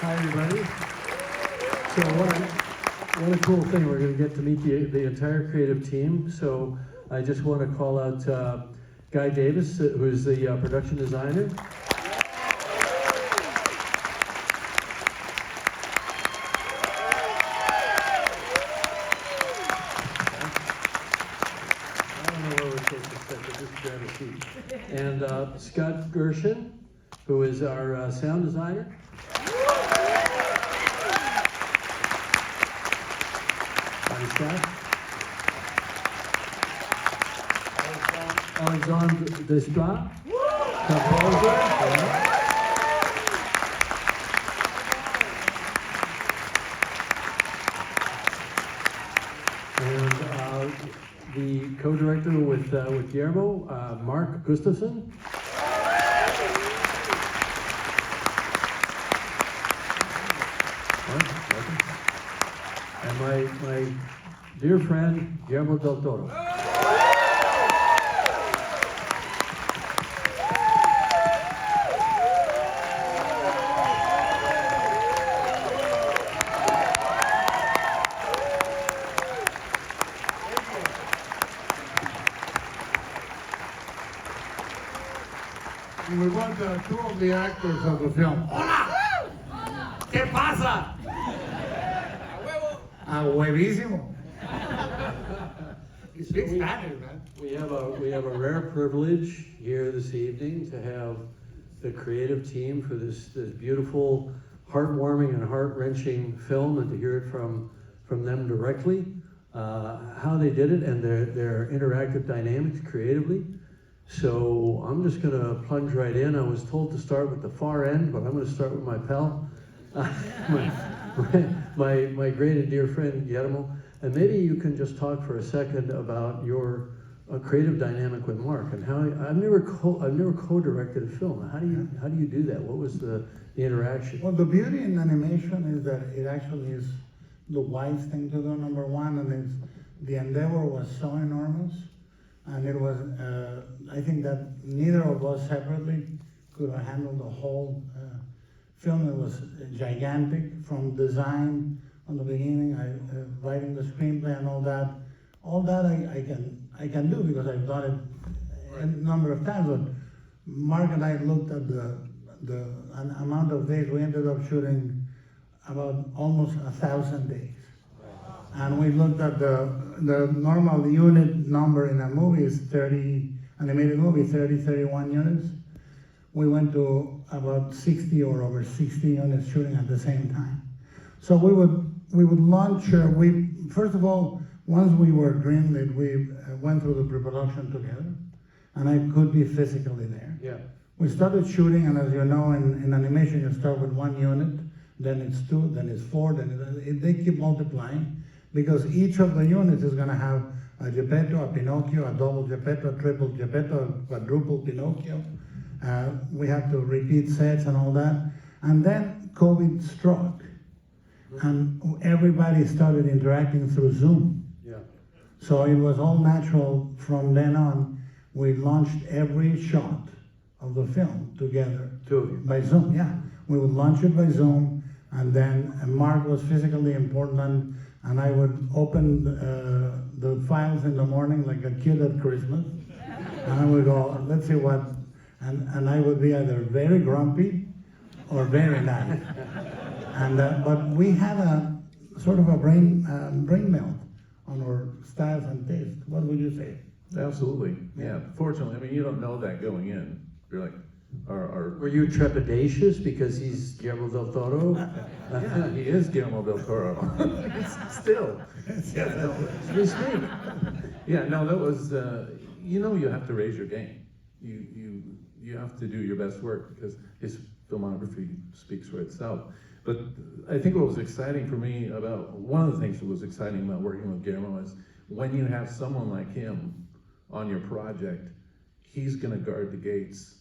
Hi, everybody. So what a cool thing. We're going to get to meet the entire creative team. So I just want to call out Guy Davis, who's the production designer. I don't know where we're supposed to sit, but just grab a seat. And Scott Gershin, who is our sound designer. Alexandre Desplat, composer. And the co-director with Guillermo, Mark Gustafson. And my dear friend, Guillermo del Toro. We want two of the actors of the film. ¡Hola! ¿Qué pasa? A huevísimo. He speaks Spanish, man. We have a rare privilege here this evening to have the creative team for this beautiful, heartwarming and heart-wrenching film, and to hear it from them directly, how they did it and their interactive dynamics creatively. So I'm just going to plunge right in. I was told to start with the far end, but I'm going to start with my pal, my great and dear friend Guillermo. And maybe you can just talk for a second about your creative dynamic with Mark and how I've never co-directed a film. How do you do that? What was the interaction? Well, the beauty in animation is that it actually is the wise thing to do. Number one, and the endeavor was so enormous. And it was, I think that neither of us separately could have handled the whole film. It was gigantic from design from the beginning, writing the screenplay and all that. All that I can do because I've done it a number of times. But Mark and I looked at the amount of days. We ended up shooting about almost 1,000 days. And we looked at the normal unit number in a movie is 30, animated movie, 31 units. We went to about 60 or over 60 units shooting at the same time. So we would launch, first of all, once we were greenlit, we went through the pre-production together, and I could be physically there. Yeah. We started shooting, and as you know, in animation, you start with one unit, then it's two, then it's four, then they keep multiplying. Because each of the units is going to have a Geppetto, a Pinocchio, a double Geppetto, a triple Geppetto, a quadruple Pinocchio. We have to repeat sets and all that. And then COVID struck, and everybody started interacting through Zoom. Yeah. So it was all natural from then on. We launched every shot of the film together. Two of you. By Zoom, yeah. We would launch it by Zoom, and then Mark was physically in Portland, and I would open the files in the morning like a kid at Christmas. And I would go, let's see what, and I would be either very grumpy or very nice. And but we had a sort of a brain melt on our styles and taste. What would you say? Absolutely, yeah. Fortunately, I mean, you don't know that going in. You're like, Were you trepidatious because he's Guillermo del Toro? yeah, he is Guillermo del Toro. Still. Yeah, no, yeah, no, that was, you have to raise your game. You have to do your best work because his filmography speaks for itself. But I think what was exciting for me one of the things that was exciting about working with Guillermo is when you have someone like him on your project, he's gonna guard the gates.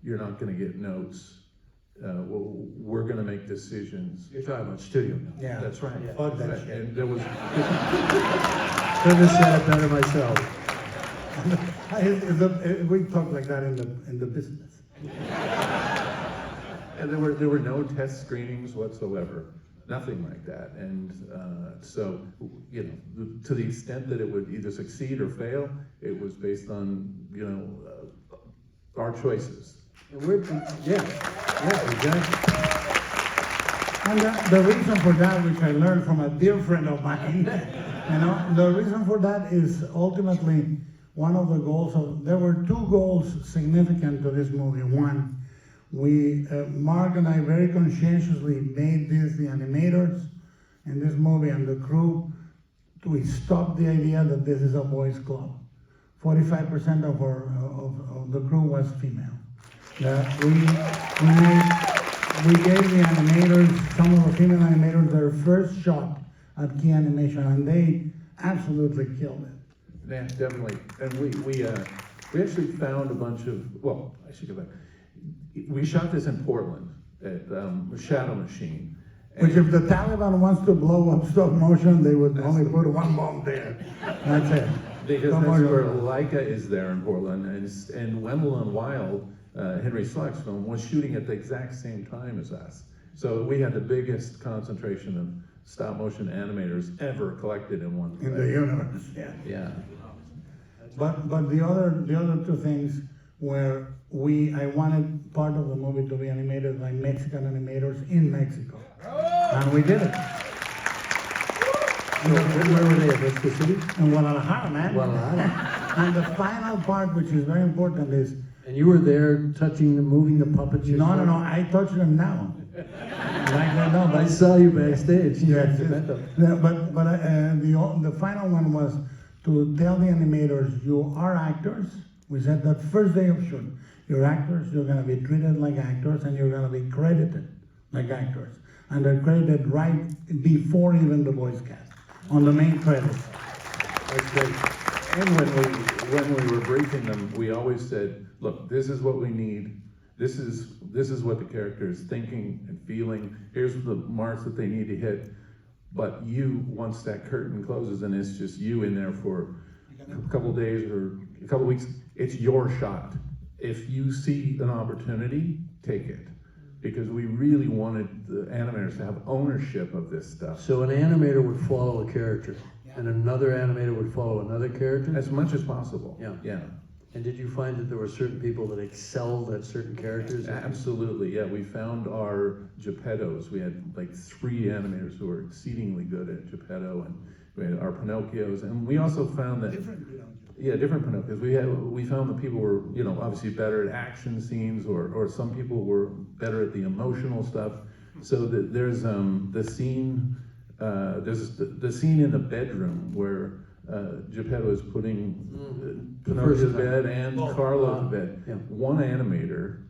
You're not going to get notes. We're going to make decisions. You're talking about studio now. Yeah, That's right. Yeah. Fuck that shit. And there was. Couldn't have said it better myself. We talk like that in the business. And there were no test screenings whatsoever, nothing like that. And so, you know, to the extent that it would either succeed or fail, it was based on, you know, our choices. And yeah, exactly. And the reason for that, which I learned from a dear friend of mine, you know, the reason for that is ultimately one of the goals there were two goals significant to this movie. One, Mark and I very conscientiously made the animators in this movie and the crew, we stopped the idea that this is a boys' club. 45% of the crew was female. We gave the animators, some of the female animators, their first shot at key animation, and they absolutely killed it. Yeah, definitely. And we actually found a bunch of, well, I should go back. We shot this in Portland at Shadow Machine. Which if the Taliban wants to blow up stop motion, they would only put one bomb there. That's it. Because that's where Leica is there in Portland, and Wendell and Wild, Henry Slick's film, was shooting at the exact same time as us. So we had the biggest concentration of stop motion animators ever collected in one place. In the universe, yeah. Yeah. But the other two things were I wanted part of the movie to be animated by Mexican animators in Mexico. And we did it. Where were they? At Mexico City? In Guadalajara, man. Guadalajara. And the final part, which is very important, is And you were there moving the puppets yourself? no, I touch them now. I saw you backstage. Yes, You yes. met them. Yeah, but the final one was to tell the animators, you are actors. We said that first day of shoot, you're actors, you're gonna be treated like actors, and you're gonna be credited like actors. And they're credited right before even the voice cast, on the main credits. That's great. And when we were briefing them, we always said, look, this is what we need. This is what the character is thinking and feeling. Here's the marks that they need to hit. But you, once that curtain closes and it's just you in there for a couple days or a couple weeks, it's your shot. If you see an opportunity, take it. Because we really wanted the animators to have ownership of this stuff. So an animator would follow a character, and another animator would follow another character? As much as possible. Yeah. Yeah. And did you find that there were certain people that excelled at certain characters? Absolutely, yeah. We found our Geppettos. We had like 3 animators who were exceedingly good at Geppetto, and we had our Pinocchios, and we also found that different Pinocchios. We found that people were, you know, obviously better at action scenes, or some people were better at the emotional stuff. So there's the scene. There's the scene in the bedroom where Geppetto is putting Pinocchio to bed and Carlo to bed. Yeah. One animator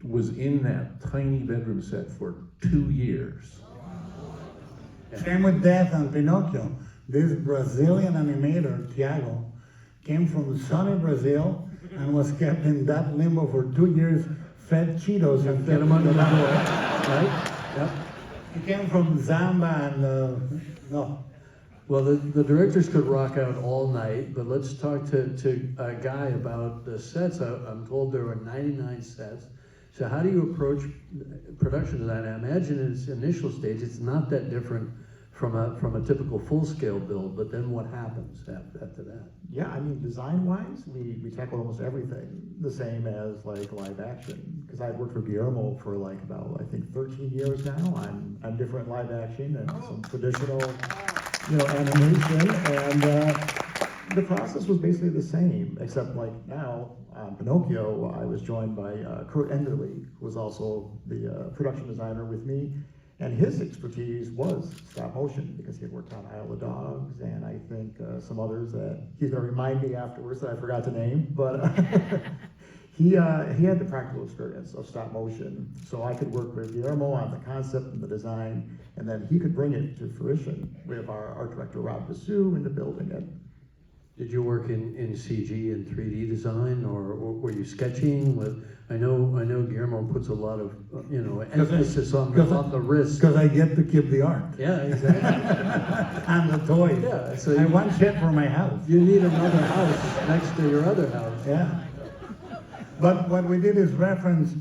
was in that tiny bedroom set for 2 years. Same with Death and Pinocchio. This Brazilian animator, Thiago, came from sunny Brazil and was kept in that limbo for 2 years, fed Cheetos and Get fed them under the door, right? Yep. He came from Zamba and no. Well, the directors could rock out all night, but let's talk to a guy about the sets. I'm told there were 99 sets. So how do you approach production of that? I imagine in its initial stage, it's not that different from a typical full-scale build, but then what happens after that? Yeah, I mean, design-wise, we tackle almost everything the same as like live action. Because I've worked for Guillermo for like about, I think, 13 years now on different live action and some traditional, you know, animation. And the process was basically the same, except like now on Pinocchio, I was joined by Kurt Enderle, who was also the production designer with me. And his expertise was stop motion, because he had worked on Isle of Dogs and I think some others that he's going to remind me afterwards that I forgot to name. But he had the practical experience of stop motion, so I could work with Guillermo on the concept and the design, and then he could bring it to fruition with our art director Rob Basu into building it. Did you work in CG and 3D design, or were you sketching with? I know Guillermo puts a lot of emphasis on the risk. Because I get to keep the art. Yeah, exactly. And the toys. Yeah, so I want shit for my house. You need another house next to your other house. Yeah. But what we did is reference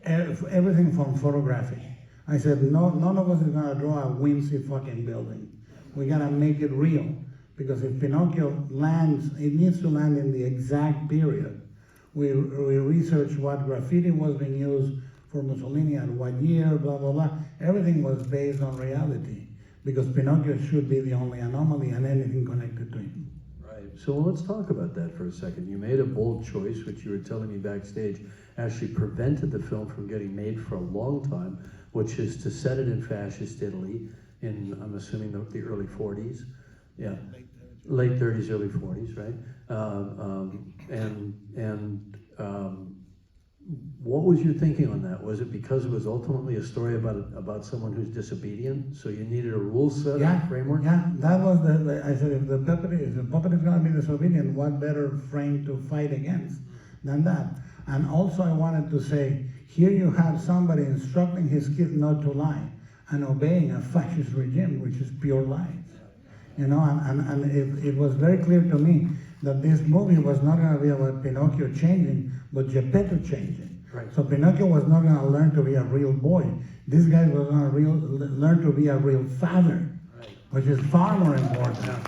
everything from photography. I said, no, none of us is gonna draw a wincy fucking building. We gotta make it real. Because if Pinocchio lands, it needs to land in the exact period. We researched what graffiti was being used for Mussolini at what year, blah, blah, blah. Everything was based on reality. Because Pinocchio should be the only anomaly and anything connected to him. Right. So let's talk about that for a second. You made a bold choice, which you were telling me backstage, actually prevented the film from getting made for a long time, which is to set it in fascist Italy in, I'm assuming, the early 40s. Yeah. Late 30s, early 40s, right? What was your thinking on that? Was it because it was ultimately a story about someone who's disobedient, so you needed a rule set, a framework? Yeah, that was I said, if the puppet is going to be disobedient, what better frame to fight against than that? And also I wanted to say, here you have somebody instructing his kid not to lie and obeying a fascist regime, which is pure lies. You know, and it was very clear to me that this movie was not going to be about Pinocchio changing, but Geppetto changing. Right. So Pinocchio was not going to learn to be a real boy. This guy was going to learn to be a real father, right, which is far more important. Yeah.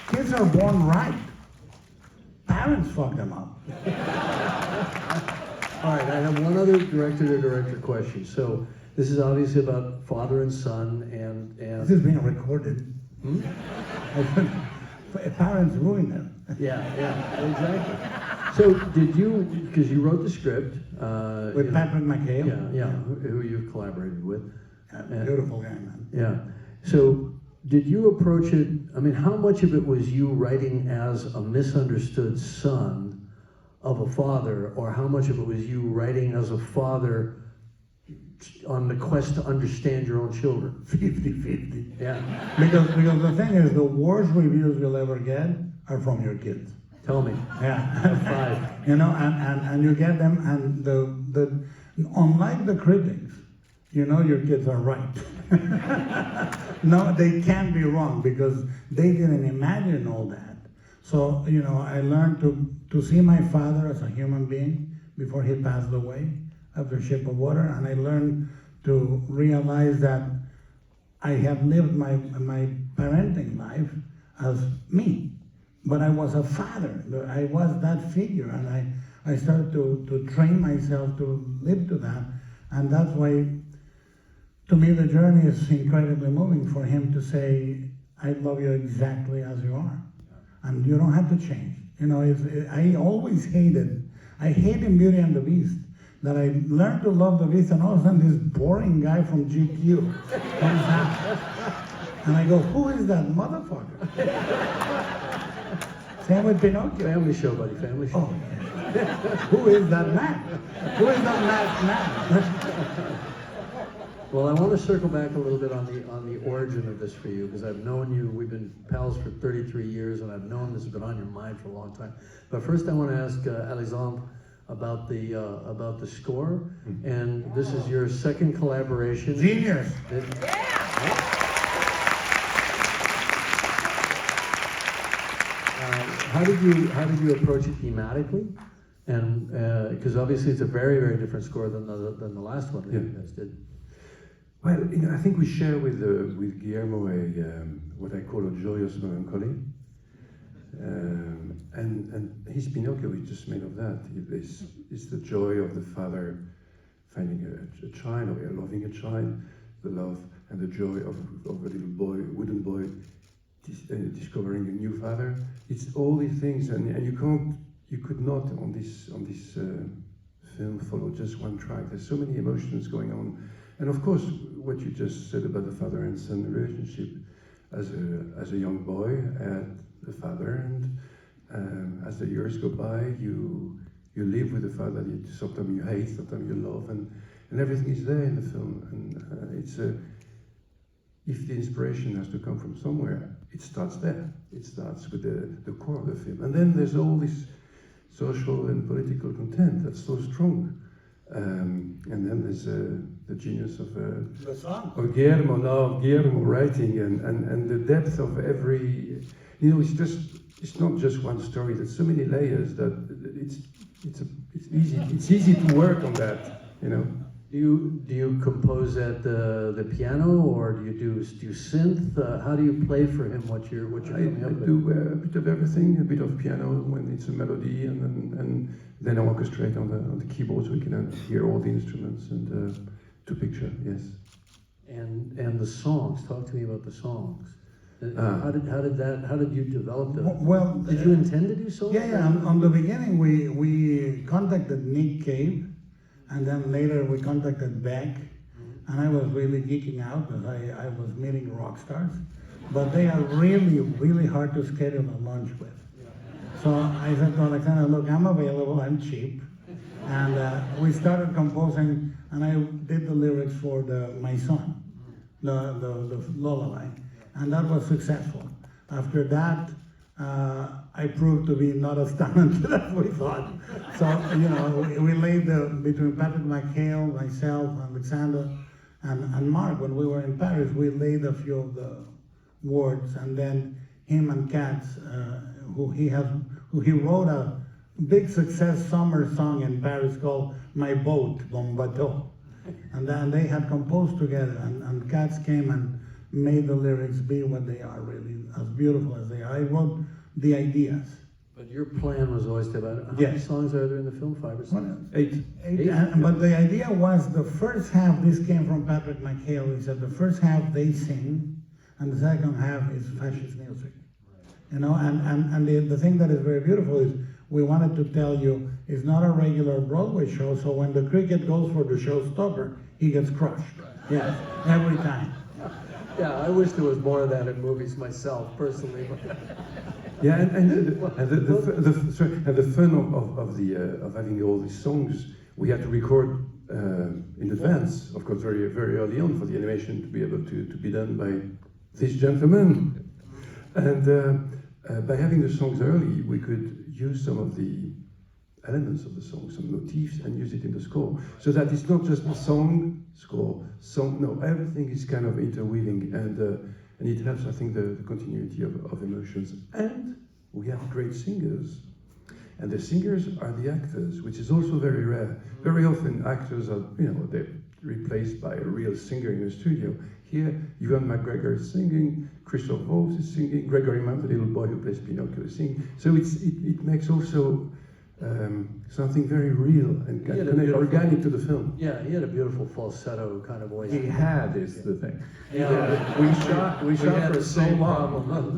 Kids are born right. Parents fuck them up. All right, I have one other director-to-director question. So this is obviously about father and son, and this is being recorded. Parents ruin them. Yeah, exactly. So did you, because you wrote the script with Patrick McHale? Yeah, who you collaborated with. Beautiful guy, man. Yeah. So did you approach it, I mean, how much of it was you writing as a misunderstood son of a father, or how much of it was you writing as a father on the quest to understand your own children? 50-50. Yeah. Because the thing is, the worst reviews you'll ever get are from your kids. Tell me. Yeah. 5. You know, and you get them, and the unlike the critics, you know your kids are right. No, they can't be wrong because they didn't imagine all that. So, you know, I learned to see my father as a human being before he passed away after Shape of Water, and I learned to realize that I have lived my parenting life as me, but I was a father. I was that figure, and I started to train myself to live to that, and that's why, to me, the journey is incredibly moving for him to say, I love you exactly as you are, and you don't have to change. You know, I always hated in Beauty and the Beast, that I learned to love the Beast, and all of a sudden this boring guy from GQ comes out. And I go, who is that motherfucker? Same with Pinocchio. Family show, buddy, family show. Oh, yeah. Who is that man? Who is that man? Well, I want to circle back a little bit on the origin of this for you, because I've known you, we've been pals for 33 years, and I've known this has been on your mind for a long time. But first I want to ask Alexandre about the score, and this is your second collaboration. Genius. How did you approach it thematically? And because obviously it's a very, very different score than the last one that you guys did. Well, you know, I think we share with Guillermo what I call a joyous melancholy, and his Pinocchio is just made of that. It's the joy of the father finding a child, or loving a child, the love and the joy of a little boy, wooden boy, discovering a new father. It's all these things, and you could not on this film follow just one track. There's so many emotions going on. And of course, what you just said about the father and son relationship, as a young boy, the father, and as the years go by, you live with the father. Sometimes you hate, sometimes you love, and everything is there in the film. And if the inspiration has to come from somewhere, it starts there. It starts with the core of the film, and then there's all this social and political content that's so strong. And then there's the genius of Guillermo writing, and the depth of every, you know, it's not just one story. There's so many layers that it's easy to work on that. you know. Do you compose at the piano, or do you synth? How do you play for him? What you're I coming up with? do a bit of everything, a bit of piano when it's a melody, and then I orchestrate on the keyboard so we can hear all the instruments and to picture, yes. And the songs. Talk to me about the songs. How did you develop them? Well, Did you intend to do songs? Yeah. On the beginning, we contacted Nick Cave, and then later we contacted Beck, and I was really geeking out because I was meeting rock stars, but they are really, really hard to schedule a lunch with. So I said to Alexandre, look, I'm available, I'm cheap, and we started composing, and I did the lyrics for my son, the lullaby, and that was successful. After that, I proved to be not as talented as we thought. So, you know, we laid between Patrick McHale, myself, Alexandre, and Mark, when we were in Paris, we laid a few of the words, and then him and Katz, who he wrote a big success summer song in Paris called My Boat, Mon Bateau. And then they had composed together, and Katz came and made the lyrics be what they are, really, as beautiful as they are. I wrote the ideas. But your plan was always to about how many Yes. songs are there in the film? 5 or 6? 8. But the idea was the first half, this came from Patrick McHale, he said the first half they sing, and the second half is fascist music. You know, and the thing that is very beautiful is we wanted to tell you it's not a regular Broadway show, so when the cricket goes for the showstopper, he gets crushed. Yes, every time. Yeah, I wish there was more of that in movies myself, personally. Yeah, and the fun of having all these songs, we had to record in advance, of course, very very early on for the animation to be able to be done by this gentleman. And by having the songs early, we could use some of the elements of the song, some motifs, and use it in the score, so that it's not just a song, score, song. No, everything is kind of interweaving, and it helps, I think, the continuity of emotions. And we have great singers, and the singers are the actors, which is also very rare. Very often, actors are, they're replaced by a real singer in a studio. Here, Ewan McGregor is singing, Christoph Waltz is singing, Gregory Mann, the little boy who plays Pinocchio, is singing. So it makes also something very real and kind of organic to the film. Yeah, he had a beautiful falsetto kind of voice. He had is the thing. Yeah. We shot had for the so same long. problem.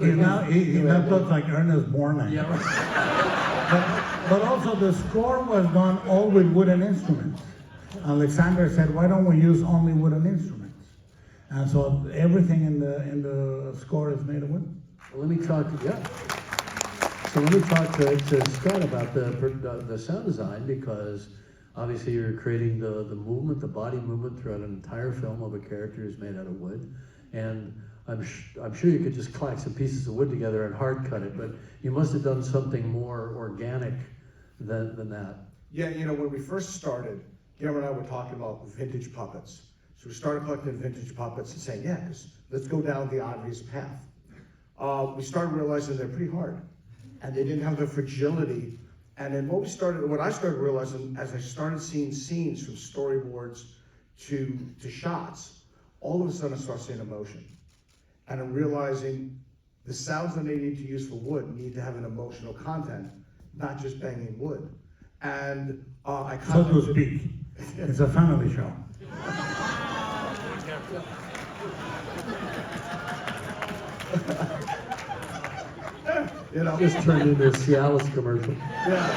He now talks like Ernest Borgnine. Yeah, right. But also the score was done all with wooden instruments. Alexandre said, why don't we use only wooden instruments? And so everything in the score is made of wood. Well, let me talk to Scott about the sound design, because obviously you're creating the movement, the body movement throughout an entire film of a character who's made out of wood. And I'm sure you could just clack some pieces of wood together and hard cut it, but you must have done something more organic than that. Yeah, when we first started, Guillermo and I were talking about vintage puppets. So we started collecting vintage puppets and saying, yeah, let's go down the obvious path. We started realizing they're pretty hard, and they didn't have the fragility. And then what I started realizing as I started seeing scenes from storyboards to shots, all of a sudden I started seeing emotion. And I'm realizing the sounds that they need to use for wood need to have an emotional content, not just banging wood. And I So to speak. It's a family show. Just turned into a Cialis commercial. Yeah.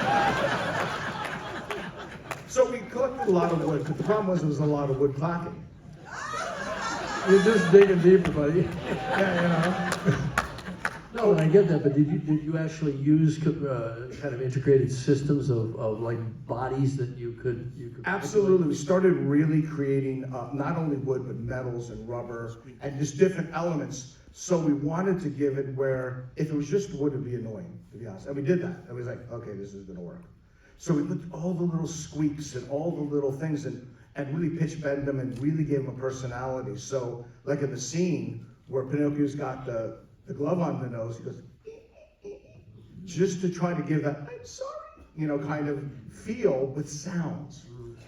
So we collected a lot of wood, but the problem was there was a lot of wood clacking. You're just digging deeper, buddy. Yeah, No, and I get that, but did you actually use kind of integrated systems of like bodies that you could Absolutely. We started really creating not only wood, but metals and rubber and just different elements. So we wanted to give it where if it was just wood, it'd be annoying, to be honest. And we did that. And we was like, okay, this is gonna work. So we put all the little squeaks and all the little things and really pitch bend them and really gave them a personality. So like in the scene where Pinocchio's got the glove on the nose, he goes, just to try to give that, I'm sorry, kind of feel with sounds.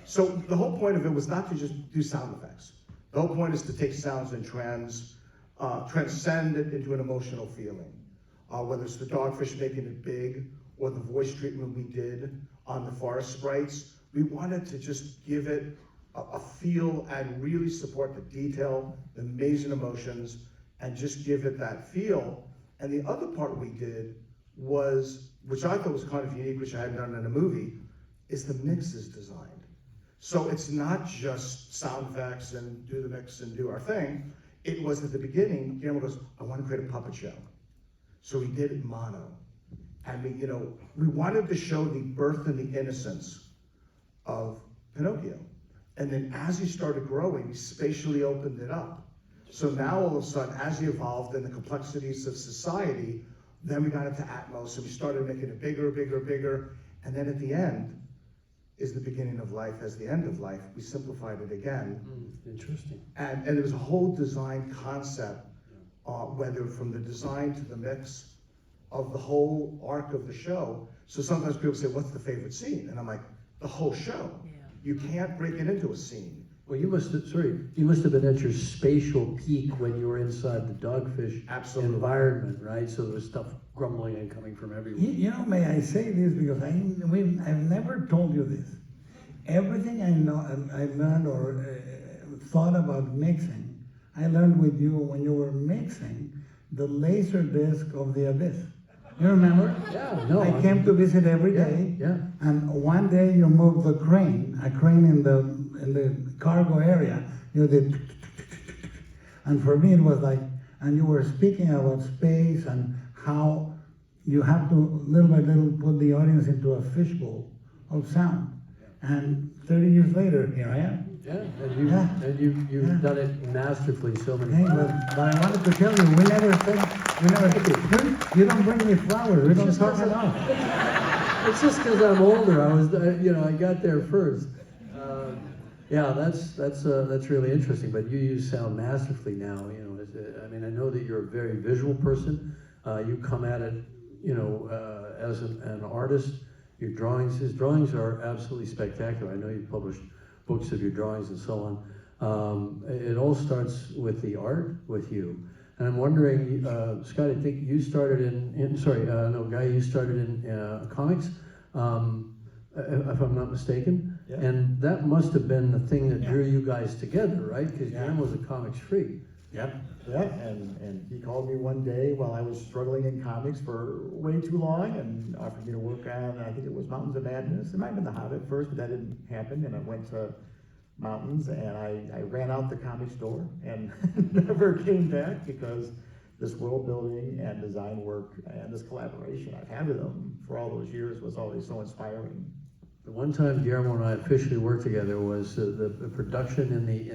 So the whole point of it was not to just do sound effects. The whole point is to take sounds and transcend it into an emotional feeling. Whether it's the dogfish making it big, or the voice treatment we did on the forest sprites, we wanted to just give it a feel and really support the detail, the amazing emotions, and just give it that feel. And the other part we did was, which I thought was kind of unique, which I hadn't done in a movie, is the mixes designed. So it's not just sound effects and do the mix and do our thing. It was at the beginning, Guillermo goes, I want to create a puppet show. So we did it mono. And we wanted to show the birth and the innocence of Pinocchio. And then as he started growing, we spatially opened it up. So now all of a sudden, as he evolved in the complexities of society, then we got into Atmos and we started making it bigger, bigger, bigger. And then at the end is the beginning of life as the end of life. We simplified it again. Interesting. And there was a whole design concept, whether from the design to the mix of the whole arc of the show. So sometimes people say, what's the favorite scene? And I'm like, the whole show. Yeah. You can't break it into a scene. Well, you must have been at your spatial peak when you were inside the dogfish Absolutely. environment, right? So there was stuff grumbling and coming from everywhere. May I say this because I've never told you this. Everything I know, I learned or thought about mixing, I learned with you when you were mixing the laser disc of the Abyss. You remember? Yeah, no. I came to visit every day. Yeah. And one day you moved a crane in the cargo area. You did, and for me it was like, and you were speaking about space and how you have to little by little put the audience into a fishbowl of sound. And 30 years later, here I am. Yeah, Yeah. and you've done it masterfully so many Hey, times. but I wanted to tell you, we never you don't bring me flowers, we don't talk at all. It's just because I'm older. I got there first. Yeah, that's really interesting. But you use sound masterfully now. I know that you're a very visual person. You come at it, as an artist. His drawings are absolutely spectacular. I know you've published books of your drawings and so on. It all starts with the art with you. And I'm wondering, Scott, I think you started you started in comics, if I'm not mistaken. Yeah. And that must have been the thing that drew you guys together, right? Because Guillermo was a comics freak. Yep. Yeah, and he called me one day while I was struggling in comics for way too long and offered me to work on, I think it was Mountains of Madness. It might have been The Hobbit first, but that didn't happen. And I went to Mountains and I ran out the comic store and never came back because this world building and design work and this collaboration I've had with him for all those years was always so inspiring. The one time Guillermo and I officially worked together was the production in the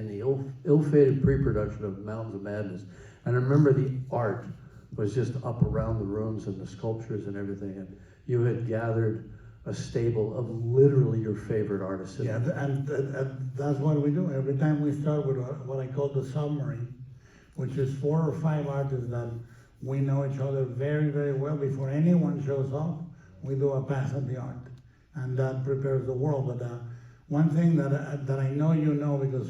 ill-fated pre-production of Mountains of Madness. And I remember the art was just up around the rooms and the sculptures and everything. And you had gathered a stable of literally your favorite artists. Yeah, and that's what we do. Every time we start with what I call the submarine, which is 4 or 5 artists that we know each other very, very well. Before anyone shows up, we do a pass of the art. And that prepares the world. But one thing that I know you know, because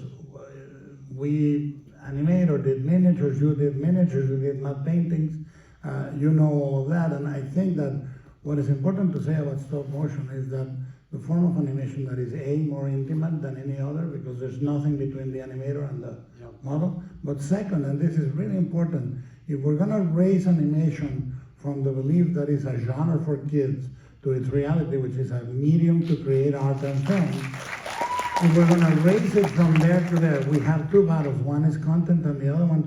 we animate or did miniatures, you did matte paintings, you know all of that. And I think that what is important to say about stop motion is that the form of animation that is more intimate than any other, because there's nothing between the animator and the model. But second, and this is really important, if we're gonna raise animation from the belief that it's a genre for kids to its reality, which is a medium to create art and film, if we're gonna raise it from there to there, we have 2 battles. One is content and the other one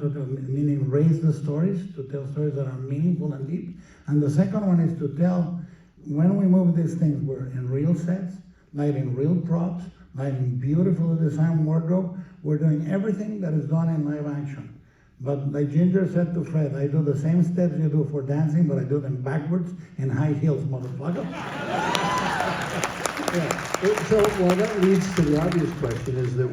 meaning raise the stories, to tell stories that are meaningful and deep. And the second one is to tell, when we move these things, we're in real sets, lighting real props, lighting beautifully designed wardrobe. We're doing everything that is done in live action. But like Ginger said to Fred, I do the same steps you do for dancing, but I do them backwards in high heels, motherfucker. Yeah. So, well, that leads to the obvious question: is that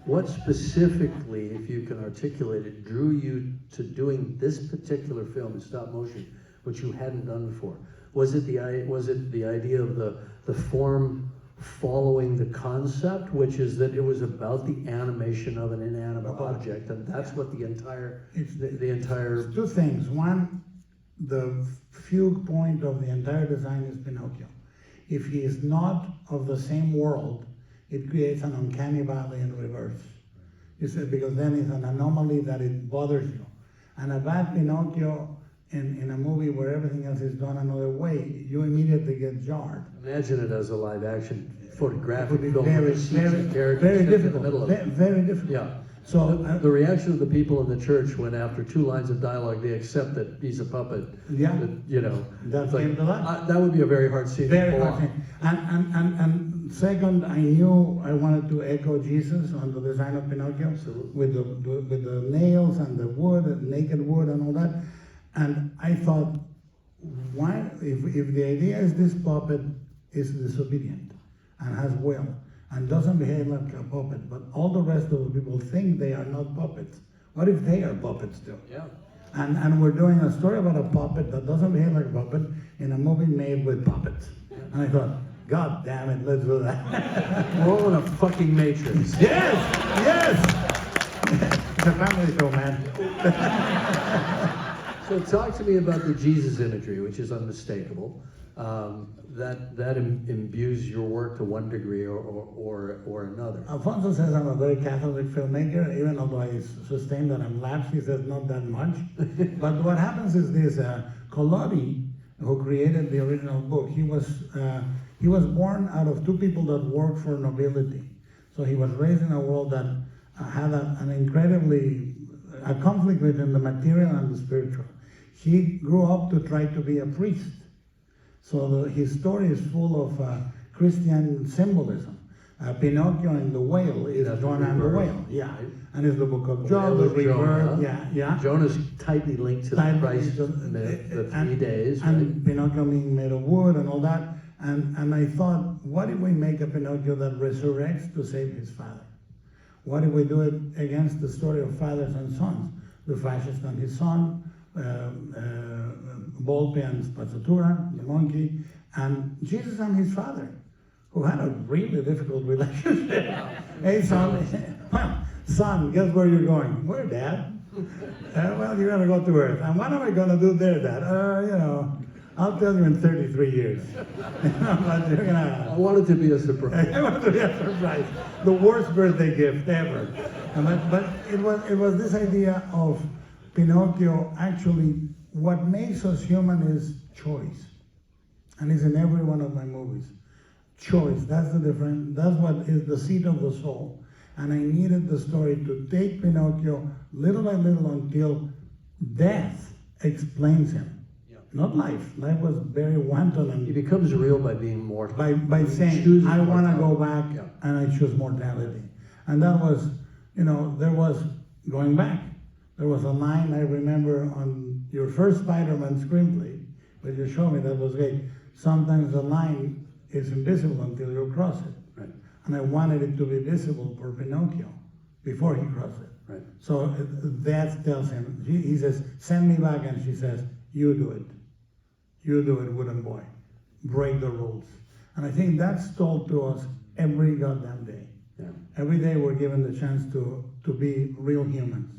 what specifically, if you can articulate it, drew you to doing this particular film in stop motion, which you hadn't done before? Was it the idea of the form following the concept, which is that it was about the animation of an inanimate object, and that's what the entire, the entire. Two things. One, the fugue point of the entire design is Pinocchio. If he is not of the same world, it creates an uncanny valley in reverse. You see, because then it's an anomaly that it bothers you. And a bad Pinocchio in a movie where everything else is done another way, you immediately get jarred. Imagine it as a live action It photographic would be film very, with CG characters very in the difficult. middle of it. Very difficult. Yeah. So The reaction of the people in the church when after 2 lines of dialogue, they accept that he's a puppet. Yeah. That, you know. That it's like, came to life. that would be a very hard scene to very pull hard off. thing. And second, I knew I wanted to echo Jesus on the design of Pinocchio Absolutely. with the nails and the wood, and naked wood and all that. And I thought, why, if the idea is this puppet is disobedient and has will and doesn't behave like a puppet, but all the rest of the people think they are not puppets, what if they are puppets too? Yeah. And we're doing a story about a puppet that doesn't behave like a puppet in a movie made with puppets. And I thought, God damn it, let's do that. We're all in a fucking matrix. Yes, yes. It's a family show, man. So talk to me about the Jesus imagery, which is unmistakable. That imbues your work to one degree or another. Alfonso says I'm a very Catholic filmmaker, even although I sustain that I'm lapsed, he says not that much. But what happens is this, Collodi, who created the original book, he was born out of 2 people that worked for nobility. So he was raised in a world that had a conflict between the material and the spiritual. He grew up to try to be a priest. So his story is full of Christian symbolism. Pinocchio and the whale is Jonah and the whale, yeah. And it's the book of Job, the rebirth, yeah. Jonah's tightly linked to the Christ myth, the 3 days, right? And Pinocchio being made of wood and all that. And I thought, what if we make a Pinocchio that resurrects to save his father? What if we do it against the story of fathers and sons? The fascist and his son, Volpe and Spazzatura, the monkey, and Jesus and his father, who had a really difficult relationship. Hey, son, guess where you're going? Where, Dad? Well, you're gonna go to Earth. And what am I gonna do there, Dad? I'll tell you in 33 years. But you're gonna... I want it to be a surprise. I want it to be a surprise. The worst birthday gift ever. But it was this idea of Pinocchio. Actually, what makes us human is choice. And it's in every one of my movies. Choice, that's the difference. That's what is the seat of the soul. And I needed the story to take Pinocchio little by little until death explains him. Not life. Life was very wanton and He becomes real by being mortal. by saying, chooses I want to go mortality. back and I choose mortality. And that was, there was going back. There was a line I remember on your first Spider-Man screenplay, but you showed me that was great. Sometimes the line is invisible until you cross it. Right. And I wanted it to be visible for Pinocchio before he crossed it. Right. So that tells him, he says, send me back, and she says, you do it. You do it, wooden boy. Break the rules. And I think that's told to us every goddamn day. Yeah. Every day we're given the chance to be real humans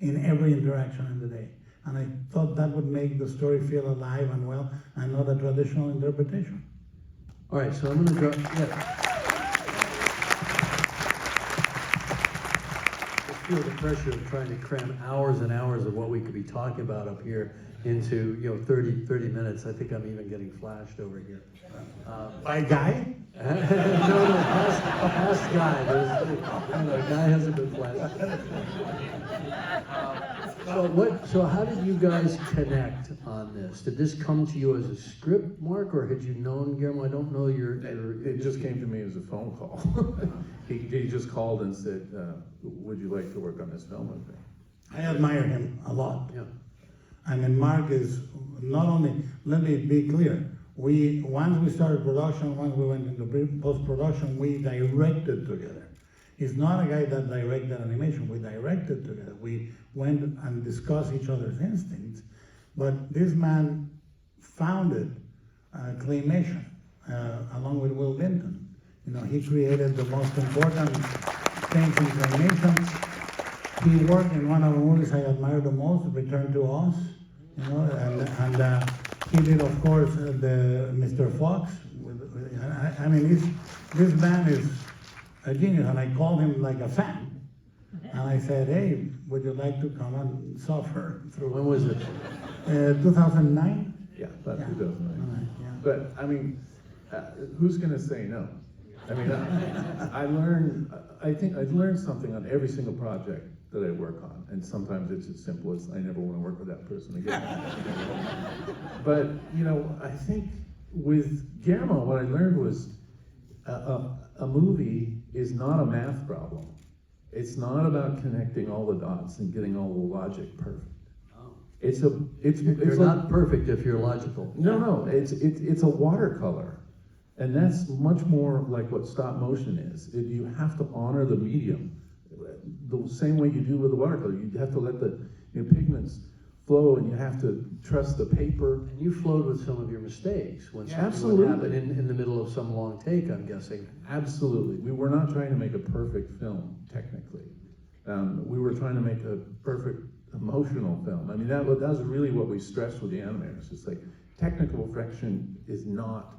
in every interaction in the day. And I thought that would make the story feel alive and well, and not a traditional interpretation. All right, so I'm going to draw. Yeah. I feel the pressure of trying to cram hours and hours of what we could be talking about up here into 30 minutes. I think I'm even getting flashed over here. By Guy? No, past Guy. Guy hasn't been flashed. So how did you guys connect on this? Did this come to you as a script, Mark, or had you known Guillermo? I don't know It just came to me as a phone call. he just called and said, would you like to work on this film with me? I admire him a lot. Yeah. I mean, Mark is not only, let me be clear, once we started production, once we went into post-production, we directed together. He's not a guy that directed animation, we directed together. We went and discussed each other's instincts, but this man founded claymation along with Will Vinton. He created the most important things in animation. He worked in one of the movies I admire the most, Return to Oz, and he did, of course, the Mr. Fox. I mean, this man is a genius, and I called him like a fan. And I said, hey, would you like to come and suffer through? When was it? 2009? Yeah, about Yeah. 2009. Yeah. But I mean, who's going to say no? I mean, I think I've learned something on every single project that I work on, and sometimes it's as simple as I never want to work with that person again. But I think with Guillermo, what I learned was a movie is not a math problem. It's not about connecting all the dots and getting all the logic perfect. You're not perfect if you're logical. No, it's a watercolor. And that's much more like what stop motion is. You have to honor the medium the same way you do with the watercolor. You have to let the pigments flow, and you have to trust the paper. And you flowed with some of your mistakes when something Absolutely. would happen in the middle of some long take, I'm guessing. Absolutely. We were not trying to make a perfect film, technically. We were trying to make a perfect emotional film. I mean, that was really what we stressed with the animators. It's like, technical perfection is not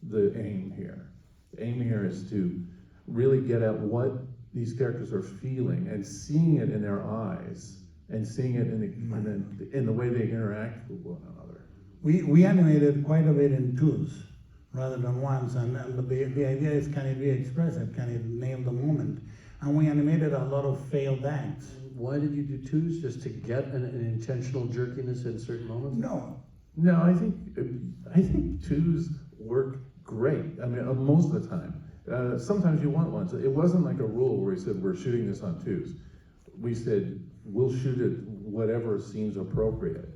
the aim here. The aim here is to really get at what these characters are feeling and seeing it in their eyes and seeing it in the way they interact with one another. We animated quite a bit in twos rather than ones, but the idea is, can it be expressive? Can it nail the moment? And we animated a lot of failed acts. Why did you do twos? Just to get an intentional jerkiness in certain moments? No, I think twos work great. I mean, most of the time. Sometimes you want ones. It wasn't like a rule where we said we're shooting this on twos. We said we'll shoot it whatever seems appropriate.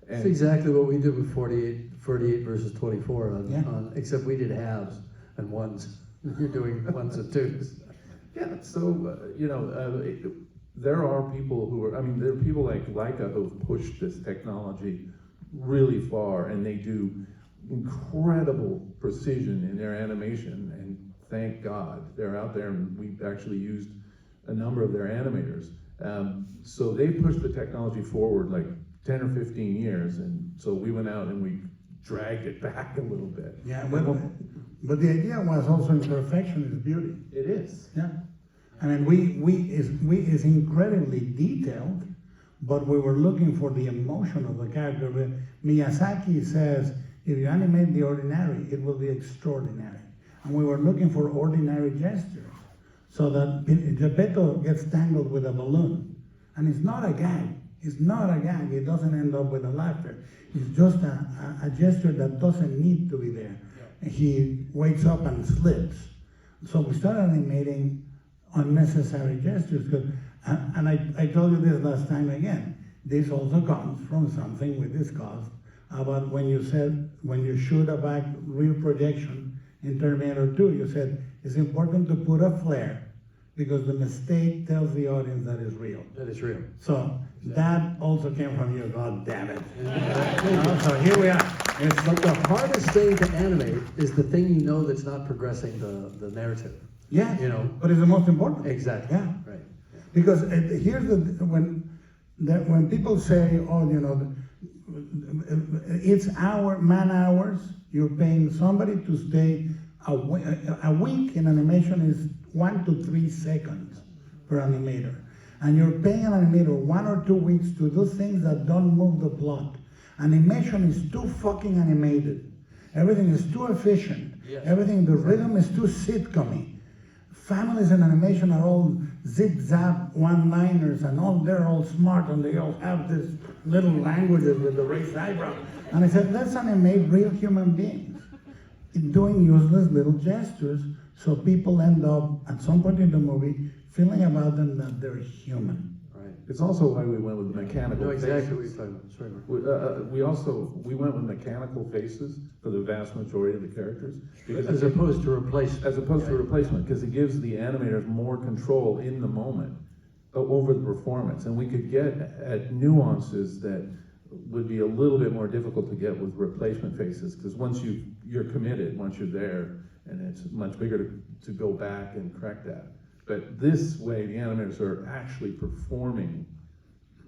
That's exactly what we did with 48 versus 24 except we did halves and ones. You're doing ones and twos. Yeah, so, there are people there are people like Leica who have pushed this technology really far, and they do incredible precision in their animation, and thank God they're out there, and we've actually used a number of their animators. So they pushed the technology forward like 10 or 15 years, and so we went out and we dragged it back a little bit. Yeah, but the idea was also imperfection is beauty. It is. Yeah. I mean, we is incredibly detailed, but we were looking for the emotion of the character. But Miyazaki says, if you animate the ordinary, it will be extraordinary. And we were looking for ordinary gestures, so that Geppetto gets tangled with a balloon. And it's not a gag. It's not a gag. It doesn't end up with a laughter. It's just a gesture that doesn't need to be there. Yeah. He wakes up and slips. So we started animating unnecessary gestures. And I told you this last time again. This also comes from something we discussed about when you shoot a back real projection in Terminator 2, you said it's important to put a flare because the mistake tells the audience that it's real. That is real. So that also came from you. God damn it. So here we are. But the hardest thing to animate is the thing you know that's not progressing the narrative. Yeah, but it's the most important. Exactly. Yeah. Right. Because here's when people say, it's man hours, you're paying somebody to stay a week in animation is 1 to 3 seconds per animator. And you're paying an animator 1 or 2 weeks to do things that don't move the plot. Animation is too fucking animated. Everything is too efficient. Yes. Everything, the rhythm is too sitcom-y. Families in animation are all zip-zap one-liners, and they're all smart, and they all have this little languages with the raised eyebrow. And I said, let's animate real human beings doing useless little gestures, so people end up, at some point in the movie, feeling about them that they're human. Right. It's also why we went with mechanical No, exactly faces. what you're talking about. Sorry. We went with mechanical faces for the vast majority of the characters. As opposed to replacement. As opposed to replacement, because it gives the animators more control in the moment over the performance. And we could get at nuances that would be a little bit more difficult to get with replacement faces, because once you're committed, once you're there, and it's much bigger to go back and correct that. But this way, the animators are actually performing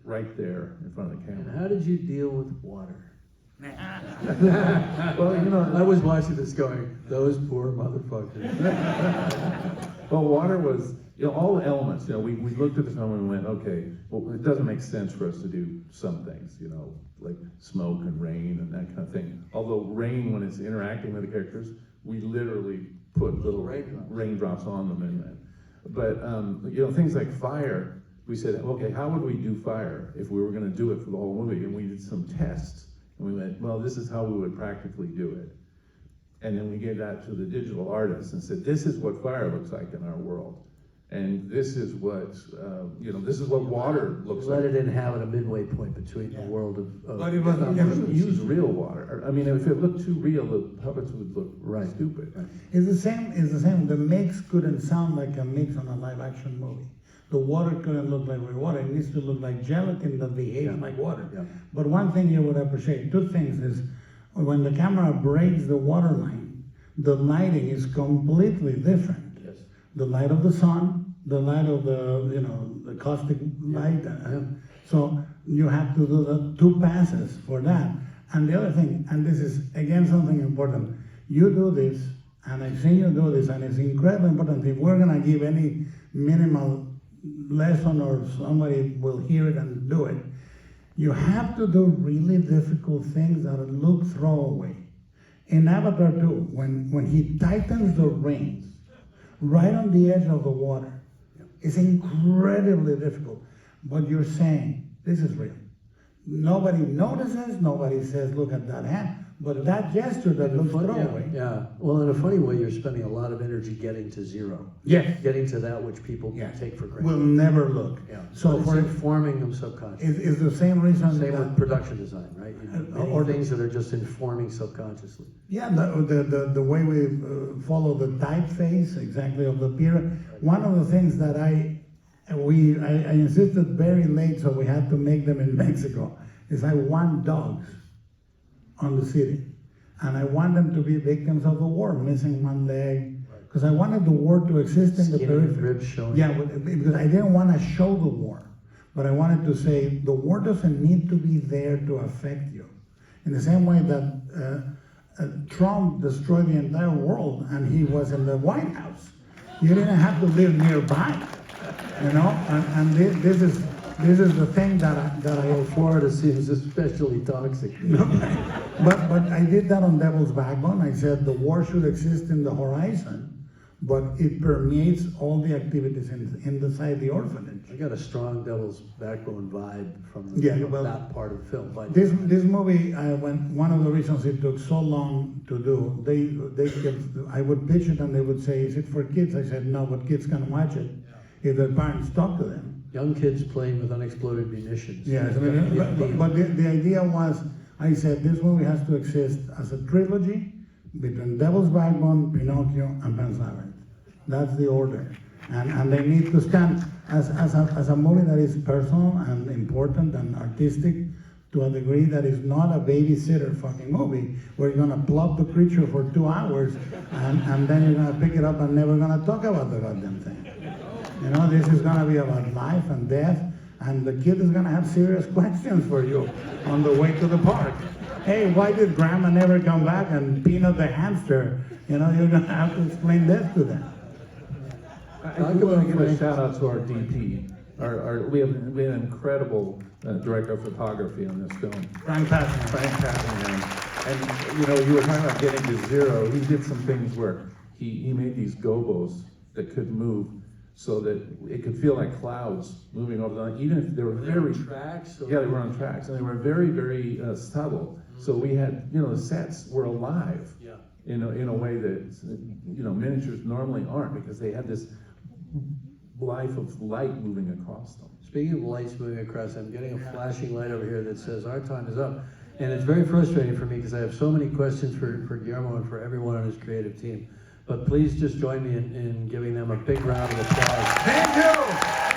right there in front of the And camera. how did you deal with water? Well, you know, I was watching this going, those poor motherfuckers. well, water was, you know, all the elements, you know, we looked at the film and we went, okay, well, it doesn't make sense for us to do some things, you know, like smoke and rain and that kind of thing. Although rain, when it's interacting with the characters, we literally put little raindrops on them. But, you know, things like fire, we said, okay, how would we do fire if we were gonna do it for the whole movie? And we did some tests. And we went, well, this is how we would practically do it. And then we gave that to the digital artists and said, this is what fire looks like in our world. And this is what, you know, this is what water looks Let like. it inhabit a midway point between the world of. But it was- We wouldn't use real water. I mean, if it looked too real, the puppets would look Right. stupid. It's the same. The mix couldn't sound like a mix on a live action movie. The water couldn't look like real water. It needs to look like gelatin that behaves Yeah. like water. Yeah. But one thing you would appreciate, two things, is when the camera breaks the water line, the lighting is completely different. Yes. The light of the sun, the light of the, you know, the caustic light. So you have to do the two passes for that. And the other thing, and this is again something important, you do this, and I've seen you do this, and it's incredibly important. If we're gonna give any minimal lesson or somebody will hear it and do it, you have to do really difficult things that look throwaway. In Avatar 2, when he tightens the reins right on the edge of the water, it's incredibly difficult. But you're saying, this is real. Nobody notices, nobody says, look at that hand, but that gesture that looks throwaway. Yeah, well, in a funny way, you're spending a lot of energy getting to zero. Yes. Getting to that which people Yes. take for Will granted. never look. Yeah. So But for it's informing them subconsciously. it's the same reason Same that- with production design, right? Many or- things that are just informing subconsciously. Yeah, the way we follow the typeface exactly of the period. One of the things that I insisted very late, so we had to make them in Mexico, is I want dogs on the city. And I want them to be victims of the war, missing one leg. Because I wanted the war to exist in the Skinny periphery. ribs showing. Yeah, because I didn't want to show the war. But I wanted to say the war doesn't need to be there to affect you. In the same way that Trump destroyed the entire world and he was in the White House. You didn't have to live nearby, you know? And this is the thing that I Florida seems especially toxic. but I did that on Devil's Backbone. I said the war should exist in the horizon, but it permeates all the activities inside the orphanage. I got a strong Devil's Backbone vibe from that part of the film. But This movie, when one of the reasons it took so long to do, they kept, I would pitch it and they would say, "Is it for kids?" I said, "No, but kids can watch it if their parents talk to them." young kids playing with unexploded munitions. Yes, but the idea was, I said, this movie has to exist as a trilogy between Devil's Backbone, Pinocchio, and Pan's Labyrinth. That's the order. And they need to stand as a movie that is personal and important and artistic to a degree that is not a babysitter fucking movie where you're gonna plop the creature for 2 hours and then you're gonna pick it up and never gonna talk about the goddamn thing. You know, this is gonna be about life and death, and the kid is gonna have serious questions for you on the way to the park. Hey, why did Grandma never come back and Peanut the hamster? You know, you're gonna have to explain this to them. I do want to give a shout out to our DP. We have an incredible director of photography on this film. Frank Passion. Frank Passingham. And you know, you were talking about getting to zero. He did some things where he made these gobos that could move so that it could feel like clouds moving over the line, even if they were very tracks. Yeah, they were on tracks, and they were very, very subtle. So we had, you know, the sets were alive. Yeah. In a way that, you know, miniatures normally aren't, because they had this life of light moving across them. Speaking of lights moving across, I'm getting a flashing light over here that says our time is up. And it's very frustrating for me because I have so many questions for Guillermo and for everyone on his creative team. But please just join me in giving them a big round of applause. Thank you.